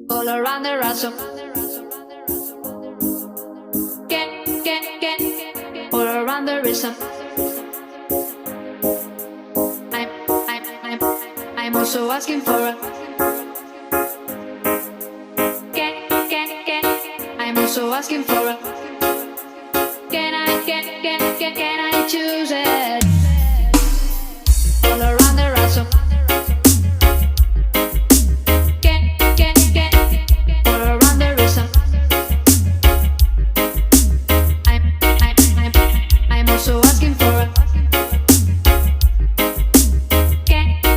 all around the ransom. All around the rhythm. I'm, I'm, I'm, I'm also asking for a. I'm also asking for a. Can I choose it? All around the ransom.